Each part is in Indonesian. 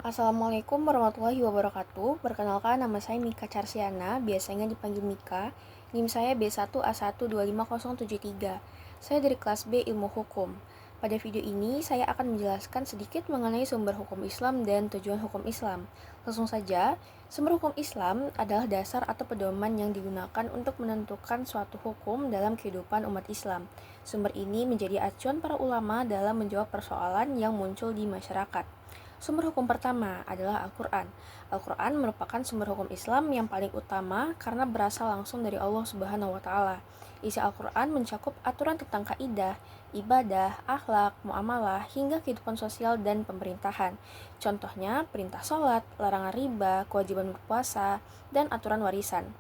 Assalamualaikum warahmatullahi wabarakatuh. Perkenalkan, nama saya Mika Carsiana, biasanya dipanggil Mika. NIM saya B1A125073. Saya dari kelas B Ilmu Hukum. Pada video ini, saya akan menjelaskan sedikit mengenai sumber hukum Islam dan tujuan hukum Islam. Langsung saja, sumber hukum Islam adalah dasar atau pedoman yang digunakan untuk menentukan suatu hukum dalam kehidupan umat Islam. Sumber ini menjadi acuan para ulama dalam menjawab persoalan yang muncul di masyarakat. Sumber hukum pertama adalah Al-Quran. Al-Quran merupakan sumber hukum Islam yang paling utama karena berasal langsung dari Allah Subhanahu wa Ta'ala. Isi Al-Quran mencakup aturan tentang kaidah, ibadah, akhlak, muamalah, hingga kehidupan sosial dan pemerintahan. Contohnya, perintah sholat, larangan riba, kewajiban berpuasa, dan aturan warisan.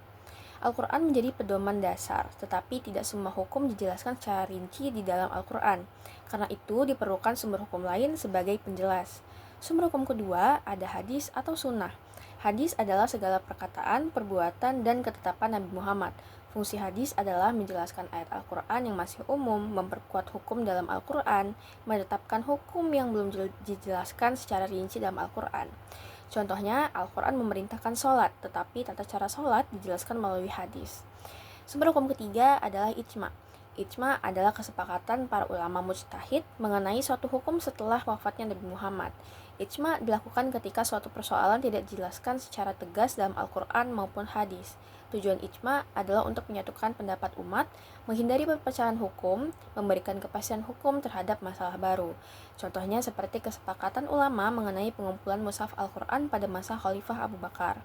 Al-Quran menjadi pedoman dasar, tetapi tidak semua hukum dijelaskan secara rinci di dalam Al-Quran. Karena itu diperlukan sumber hukum lain sebagai penjelas. Sumber hukum kedua ada hadis atau sunnah. Hadis adalah segala perkataan, perbuatan, dan ketetapan Nabi Muhammad. Fungsi hadis adalah menjelaskan ayat Al-Quran yang masih umum, memperkuat hukum dalam Al-Quran, menetapkan hukum yang belum dijelaskan secara rinci dalam Al-Quran. Contohnya, Al-Quran memerintahkan sholat, tetapi tata cara sholat dijelaskan melalui hadis. Sumber hukum ketiga adalah ijma. Ijma adalah kesepakatan para ulama mujtahid mengenai suatu hukum setelah wafatnya Nabi Muhammad. Ijma dilakukan ketika suatu persoalan tidak dijelaskan secara tegas dalam Al-Quran maupun hadis. Tujuan ijma adalah untuk menyatukan pendapat umat, menghindari perpecahan hukum, memberikan kepastian hukum terhadap masalah baru. Contohnya seperti kesepakatan ulama mengenai pengumpulan mushaf Al-Quran pada masa Khalifah Abu Bakar.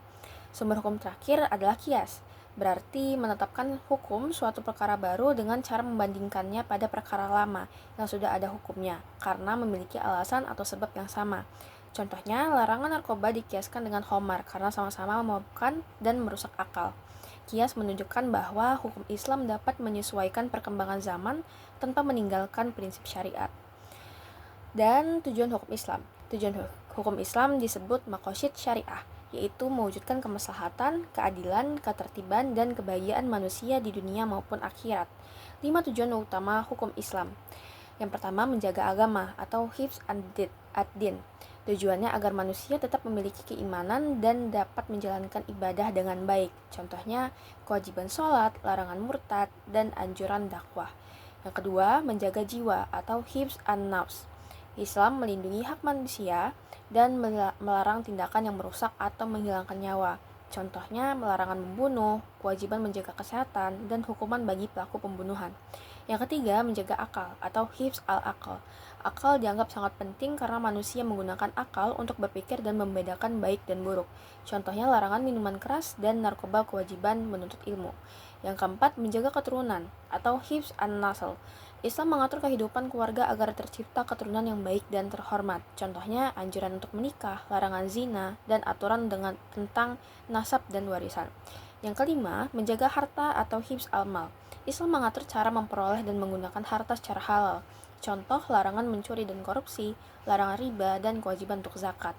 Sumber hukum terakhir adalah qiyas. Berarti menetapkan hukum suatu perkara baru dengan cara membandingkannya pada perkara lama yang sudah ada hukumnya, karena memiliki alasan atau sebab yang sama. Contohnya, larangan narkoba dikiaskan dengan khamar karena sama-sama memabukkan dan merusak akal. Kias menunjukkan bahwa hukum Islam dapat menyesuaikan perkembangan zaman tanpa meninggalkan prinsip syariat. Dan tujuan hukum Islam. Tujuan hukum Islam disebut maqasid syariah, yaitu mewujudkan kemaslahatan, keadilan, ketertiban, dan kebahagiaan manusia di dunia maupun akhirat. 5 tujuan utama hukum Islam. Yang pertama, menjaga agama atau hifz ad-din. Tujuannya agar manusia tetap memiliki keimanan dan dapat menjalankan ibadah dengan baik. Contohnya, kewajiban sholat, larangan murtad, dan anjuran dakwah. Yang kedua, menjaga jiwa atau hifz an-nafs. Islam melindungi hak manusia dan melarang tindakan yang merusak atau menghilangkan nyawa. Contohnya, larangan membunuh, kewajiban menjaga kesehatan, dan hukuman bagi pelaku pembunuhan. Yang ketiga, menjaga akal atau hifz al-aql. Akal dianggap sangat penting karena manusia menggunakan akal untuk berpikir dan membedakan baik dan buruk. Contohnya, larangan minuman keras dan narkoba, kewajiban menuntut ilmu. Yang keempat, menjaga keturunan atau hifz an-nasl. Islam mengatur kehidupan keluarga agar tercipta keturunan yang baik dan terhormat. Contohnya, anjuran untuk menikah, larangan zina, dan aturan tentang nasab dan warisan. Yang kelima, menjaga harta atau hifz al-mal. Islam mengatur cara memperoleh dan menggunakan harta secara halal. Contoh, larangan mencuri dan korupsi, larangan riba, dan kewajiban untuk zakat.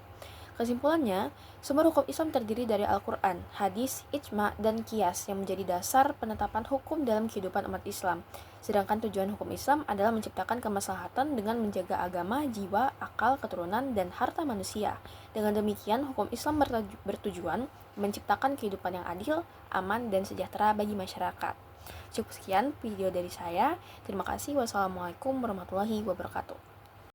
Kesimpulannya, sumber hukum Islam terdiri dari Al-Quran, hadis, ijma, dan qiyas yang menjadi dasar penetapan hukum dalam kehidupan umat Islam. Sedangkan tujuan hukum Islam adalah menciptakan kemaslahatan dengan menjaga agama, jiwa, akal, keturunan, dan harta manusia. Dengan demikian, hukum Islam bertujuan menciptakan kehidupan yang adil, aman, dan sejahtera bagi masyarakat. Cukup sekian video dari saya. Terima kasih. Wassalamualaikum warahmatullahi wabarakatuh.